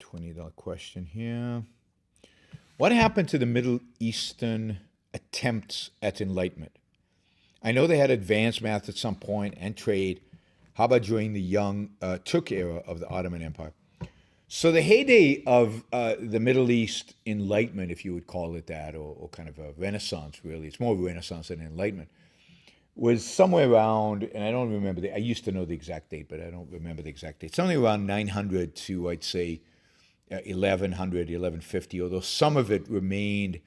$20 question here. What happened to the Middle Eastern attempts at enlightenment? I know they had advanced math at some point and trade. How about during the young Turk era of the Ottoman Empire? So the heyday of the Middle East enlightenment, if you would call it that, or kind of a renaissance, really, it's more Renaissance than enlightenment, was somewhere around, and I don't remember, I used to know the exact date, but I don't remember the exact date, something around 900 to, I'd say, 1100, 1150, although some of it remained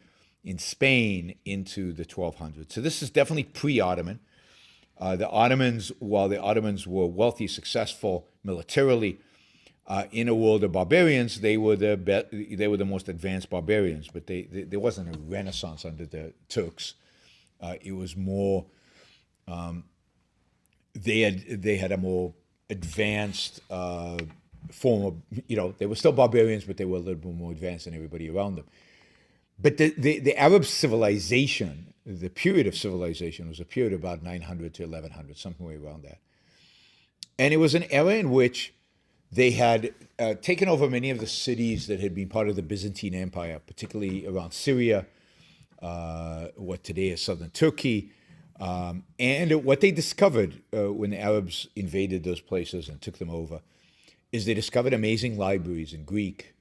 in Spain into the 1200s. So this is definitely pre-Ottoman. The Ottomans, while the Ottomans were wealthy, successful militarily, in a world of barbarians, they were the most advanced barbarians. But there wasn't a renaissance under the Turks. It was more they had a more advanced form of, they were still barbarians, but they were a little bit more advanced than everybody around them. But the Arab civilization, the period of civilization, was a period about 900 to 1100, something around that. And it was an era in which they had taken over many of the cities that had been part of the Byzantine Empire, particularly around Syria, what today is southern Turkey. And what they discovered when the Arabs invaded those places and took them over is they discovered amazing libraries in Greek.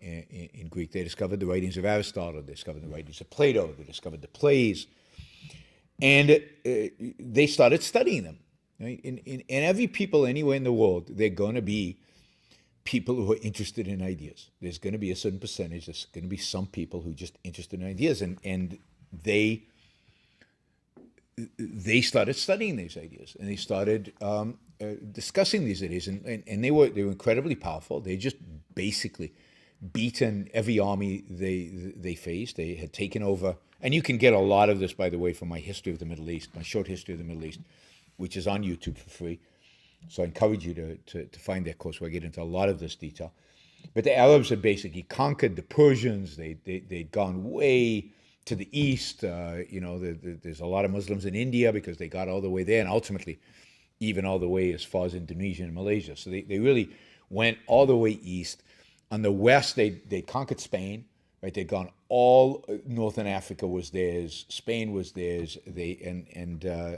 In Greek, they discovered the writings of Aristotle, they discovered the writings of Plato, they discovered the plays, and they started studying them. Right? In every people anywhere in the world, they're going to be people who are interested in ideas. There's going to be a certain percentage. There's going to be some people who are just interested in ideas, and they started studying these ideas, and they started discussing these ideas, and they were incredibly powerful. They just basically beaten every army they faced. They had taken over, and you can get a lot of this, by the way, from my history of the Middle East, my short history of the Middle East, which is on YouTube for free. So I encourage you to find that course where I get into a lot of this detail. But the Arabs had basically conquered the Persians. They'd gone way to the east. There's a lot of Muslims in India because they got all the way there, and ultimately even all the way as far as Indonesia and Malaysia. So they really went all the way east. On the west, they conquered Spain. Right, they'd gone all northern Africa was theirs. Spain was theirs. They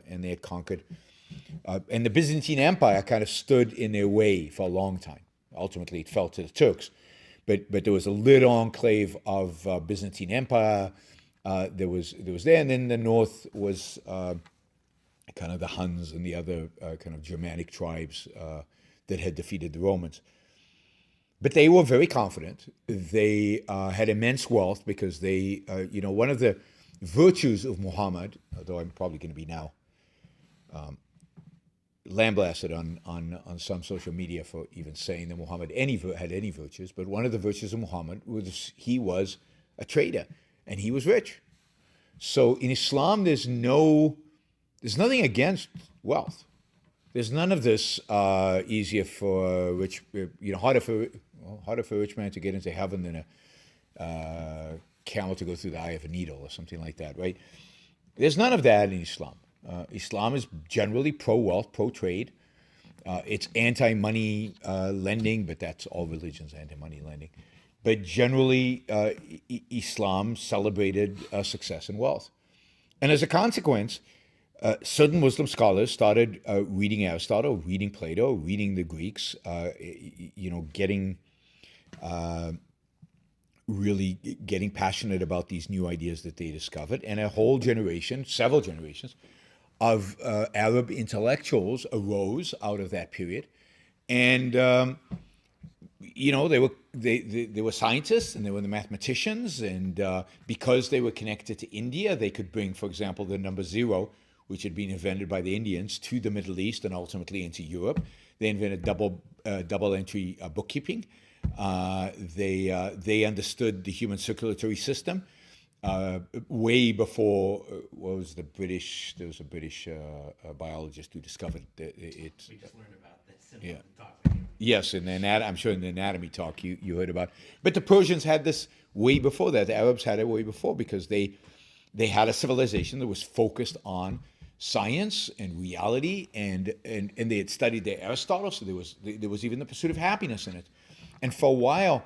had conquered. And the Byzantine Empire kind of stood in their way for a long time. Ultimately, it fell to the Turks. But there was a little enclave of Byzantine Empire. There was there, and then the north was kind of the Huns and the other kind of Germanic tribes that had defeated the Romans. But they were very confident. They had immense wealth because they, one of the virtues of Muhammad, although I'm probably going to be now lambasted on some social media for even saying that Muhammad had any virtues, but one of the virtues of Muhammad was he was a trader and he was rich. So in Islam, there's nothing against wealth. There's none of this easier for rich, harder for a rich man to get into heaven than a camel to go through the eye of a needle or something like that, right? There's none of that in Islam. Islam is generally pro-wealth, pro-trade. It's anti-money lending, but that's all religions, anti-money lending. But generally, Islam celebrated success and wealth. And as a consequence, certain Muslim scholars started reading Aristotle, reading Plato, reading the Greeks, really getting passionate about these new ideas that they discovered. And a whole generation, several generations, of Arab intellectuals arose out of that period. And, they were scientists and they were the mathematicians. And because they were connected to India, they could bring, for example, the number zero, which had been invented by the Indians, to the Middle East and ultimately into Europe. They invented double entry bookkeeping. They understood the human circulatory system way before. What was the British? There was a British biologist who discovered it. We just learned about this in Yeah. the talk. Yes, in I'm sure in the anatomy talk you heard about. But the Persians had this way before that. The Arabs had it way before because they had a civilization that was focused on science and reality, and they had studied their Aristotle, so there was even the pursuit of happiness in it. And for a while,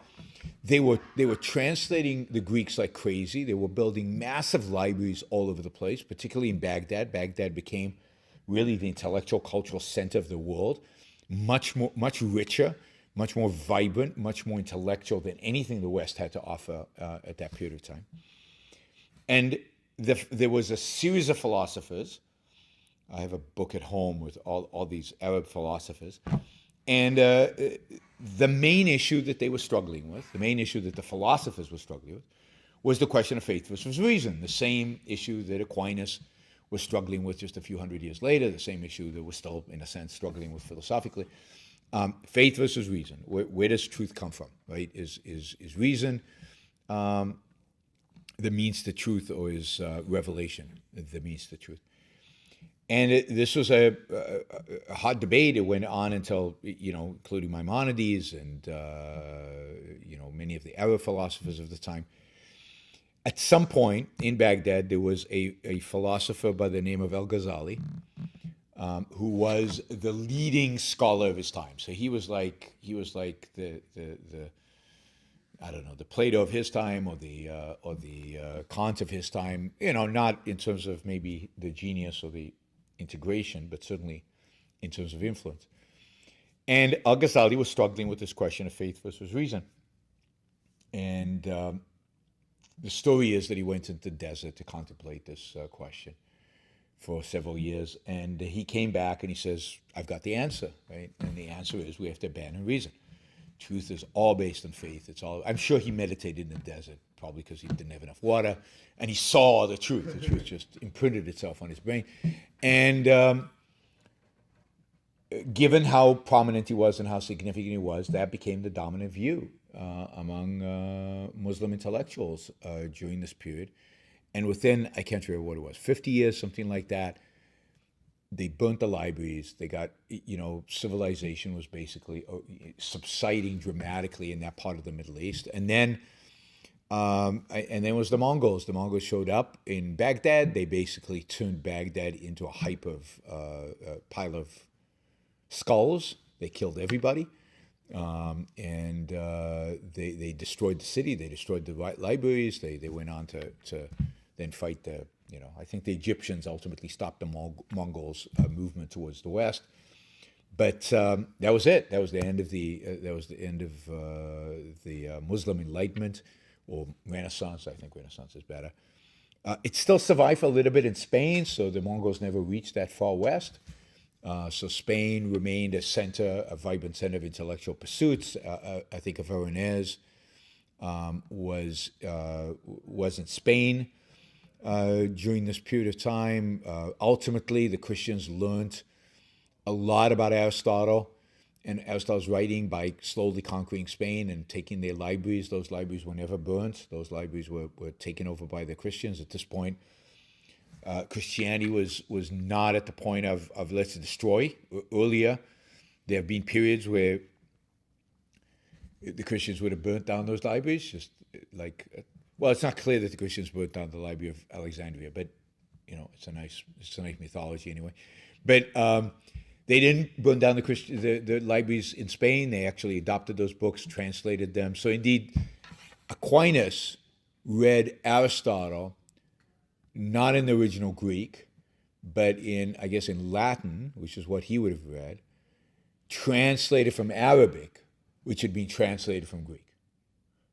they were translating the Greeks like crazy. They were building massive libraries all over the place, particularly in Baghdad. Baghdad became really the intellectual, cultural center of the world, much richer, much more vibrant, much more intellectual than anything the West had to offer at that period of time. And there was a series of philosophers. I have a book at home with all these Arab philosophers. And the main issue that they were struggling with, the main issue that the philosophers were struggling with, was the question of faith versus reason, the same issue that Aquinas was struggling with just a few hundred years later, the same issue that we're still, in a sense, struggling with philosophically. Faith versus reason. Where does truth come from, right? Is reason the means to truth, or is revelation the means to truth? And this was a hot debate. It went on until, including Maimonides and, many of the Arab philosophers of the time. At some point in Baghdad, there was a philosopher by the name of Al-Ghazali, who was the leading scholar of his time. So he was like the I don't know, the Plato of his time, or the Kant of his time. Not in terms of maybe the genius or the integration, but certainly in terms of influence. And Al-Ghazali was struggling with this question of faith versus reason. And the story is that he went into the desert to contemplate this question for several years. And he came back and he says, I've got the answer, right? And the answer is we have to abandon reason. Truth is all based on faith. I'm sure he meditated in the desert, probably because he didn't have enough water, and he saw the truth. The truth just imprinted itself on his brain. And given how prominent he was and how significant he was, that became the dominant view among Muslim intellectuals during this period. And within, I can't remember what it was, 50 years, something like that, they burnt the libraries. They got, civilization was basically subsiding dramatically in that part of the Middle East. And then was the Mongols. The Mongols showed up in Baghdad. They basically turned Baghdad into a pile of skulls. They killed everybody. And they destroyed the city. They destroyed the libraries. They went on to then fight I think the Egyptians ultimately stopped the Mongols' movement towards the west. But that was it. That was the end of the Muslim Enlightenment, or Renaissance. I think Renaissance is better. It still survived a little bit in Spain, so the Mongols never reached that far west. So Spain remained a vibrant center of intellectual pursuits. I think Averroes was in Spain during this period of time. Ultimately, the Christians learned a lot about Aristotle and Aristotle's writing by slowly conquering Spain and taking their libraries. Those libraries were never burnt. Those libraries were taken over by the Christians. At this point, Christianity was not at the point of let's destroy. Earlier, there have been periods where the Christians would have burnt down those libraries, just like, well, it's not clear that the Christians burnt down the Library of Alexandria, but it's a nice mythology anyway. But they didn't burn down the libraries in Spain. They actually adopted those books, translated them. So indeed, Aquinas read Aristotle not in the original Greek, but in Latin, which is what he would have read, translated from Arabic, which had been translated from Greek.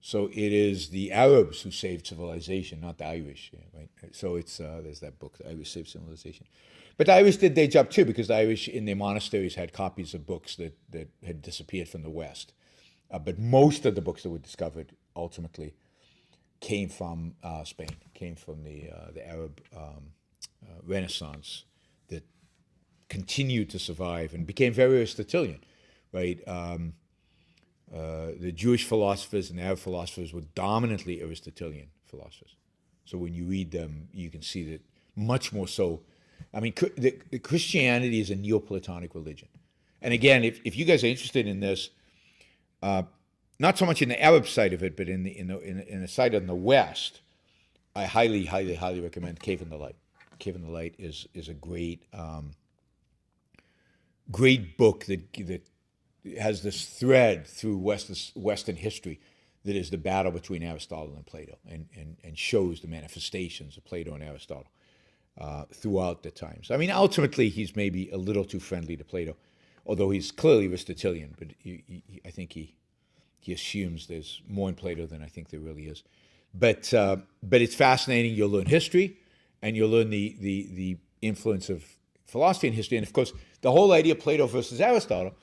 So it is the Arabs who saved civilization, not the Irish, right? So it's there's that book, The Irish Saved Civilization. But the Irish did their job too, because the Irish in their monasteries had copies of books that had disappeared from the West. But most of the books that were discovered ultimately came from Spain, came from the Arab Renaissance that continued to survive and became very Aristotelian, right? The Jewish philosophers and Arab philosophers were dominantly Aristotelian philosophers. So when you read them, you can see that much more so. I mean, the Christianity is a Neoplatonic religion. And again, if you guys are interested in this, not so much in the Arab side of it, but in the side of the West, I highly, highly, highly recommend Cave in the Light. Cave in the Light is a great book that has this thread through Western history that is the battle between Aristotle and Plato, and shows the manifestations of Plato and Aristotle throughout the times. I mean, ultimately, he's maybe a little too friendly to Plato, although he's clearly Aristotelian, but I think he assumes there's more in Plato than I think there really is. But it's fascinating. You'll learn history, and you'll learn the influence of philosophy and history. And of course, the whole idea of Plato versus Aristotle.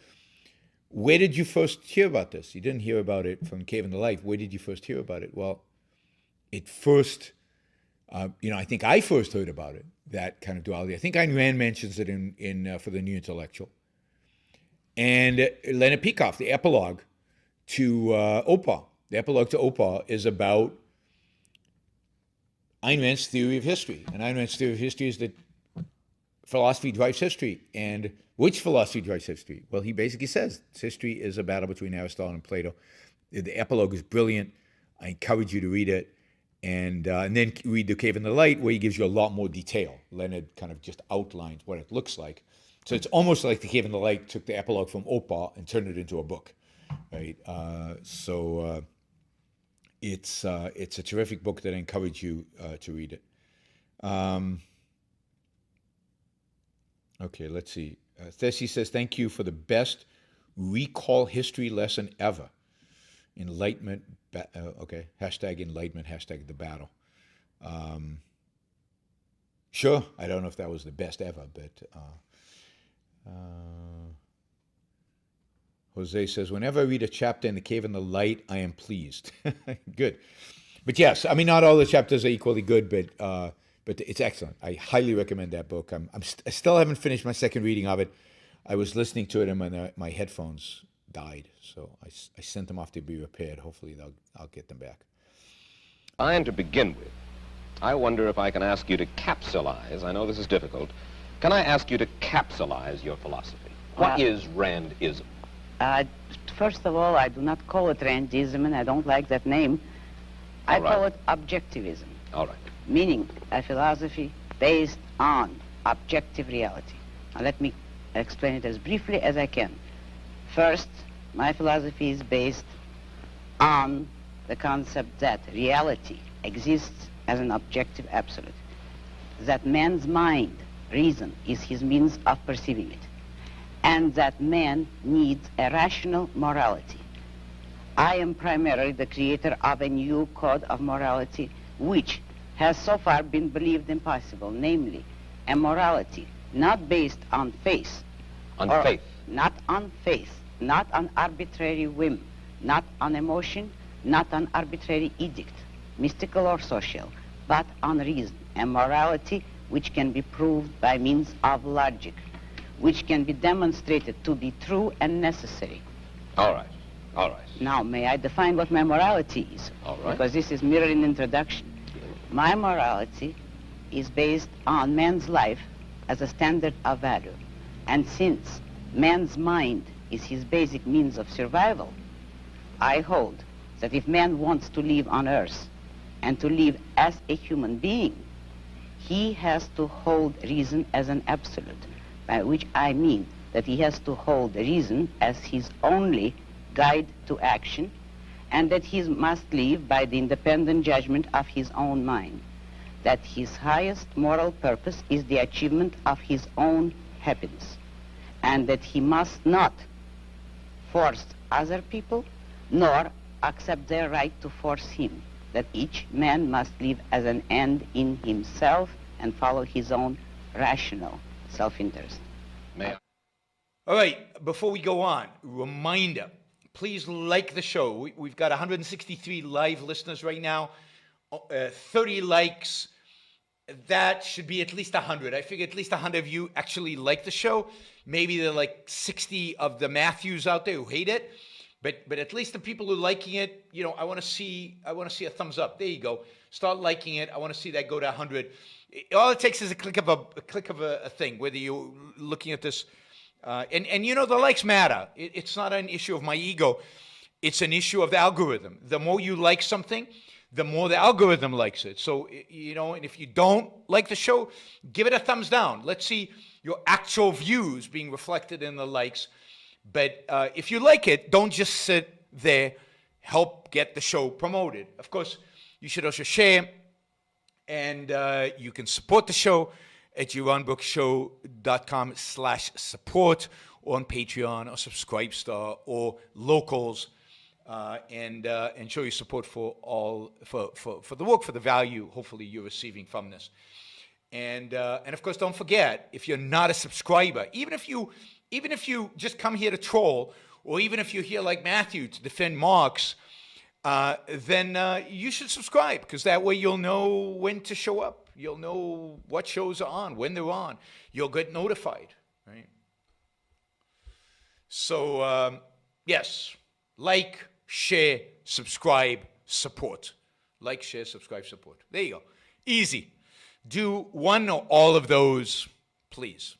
Where did you first hear about this? You didn't hear about it from Cave in the Life. Where did you first hear about it? Well, it first, I think I first heard about it, that kind of duality. I think Ayn Rand mentions it in For the New Intellectual. And Leonard Peikoff, the epilogue to Opa. The epilogue to Opa is about Ayn Rand's theory of history. And Ayn Rand's theory of history is that philosophy drives history. And which philosophy drives history? Well, he basically says history is a battle between Aristotle and Plato. The epilogue is brilliant. I encourage you to read it. And then read The Cave in the Light, where he gives you a lot more detail. Leonard kind of just outlines what it looks like. So it's almost like The Cave in the Light took the epilogue from Opa and turned it into a book, right? It's a terrific book that I encourage you to read it. Okay, let's see. Thessie says, thank you for the best recall history lesson ever. Enlightenment, okay, hashtag Enlightenment, hashtag the battle. Sure, I don't know if that was the best ever, but Jose says, whenever I read a chapter in The Cave in the Light, I am pleased. Good. But yes, I mean, not all the chapters are equally good, but it's excellent. I highly recommend that book. I still haven't finished my second reading of it. I was listening to it and my headphones died, so I sent them off to be repaired. Hopefully I'll get them back. And to begin with, I wonder if I can ask you to capsulize. I know this is difficult. Can I ask you to capsulize your philosophy? What is Randism? First of all, I do not call it Randism, and I don't like that name. I call it objectivism. All right. Meaning a philosophy based on objective reality. Now let me explain it as briefly as I can. First, my philosophy is based on the concept that reality exists as an objective absolute, that man's mind, reason, is his means of perceiving it, and that man needs a rational morality. I am primarily the creator of a new code of morality which has so far been believed impossible, namely a morality not based on faith. On faith? Not on faith, not on arbitrary whim, not on emotion, not on arbitrary edict, mystical or social, but on reason, a morality which can be proved by means of logic, which can be demonstrated to be true and necessary. All right, all right. Now, may I define what my morality is? All right. Because this is merely an introduction. My morality is based on man's life as a standard of value. And since man's mind is his basic means of survival, I hold that if man wants to live on earth and to live as a human being, he has to hold reason as an absolute, by which I mean that he has to hold reason as his only guide to action, and that he must live by the independent judgment of his own mind, that his highest moral purpose is the achievement of his own happiness, and that he must not force other people, nor accept their right to force him, that each man must live as an end in himself and follow his own rational self-interest. May I? All right, before we go on, reminder, please like the show. We've got 163 live listeners right now, 30 likes. That should be at least 100. I figure at least 100 of you actually like the show. Maybe there are like 60 of the Matthews out there who hate it. But at least the people who are liking it, you know, I want to see a thumbs up. There you go. Start liking it. I want to see that go to 100. All it takes is a click of a thing, whether you're looking at this. And you know, the likes matter. It's not an issue of my ego. It's an issue of the algorithm. The more you like something, the more the algorithm likes it. So, you know, and if you don't like the show, give it a thumbs down. Let's see your actual views being reflected in the likes. But if you like it, don't just sit there. Help get the show promoted. Of course, you should also share, and you can support the show at JeronBrookShow.com/support, or on Patreon or Subscribestar or Locals, and show your support for the work, for the value hopefully you're receiving from this. And of course, don't forget, if you're not a subscriber, even if you just come here to troll, or even if you're here like Matthew to defend Marx, then you should subscribe, because that way you'll know when to show up. You'll know what shows are on, when they're on. You'll get notified, right? So, yes, like, share, subscribe, support. Like, share, subscribe, support. There you go. Easy. Do one or all of those, please.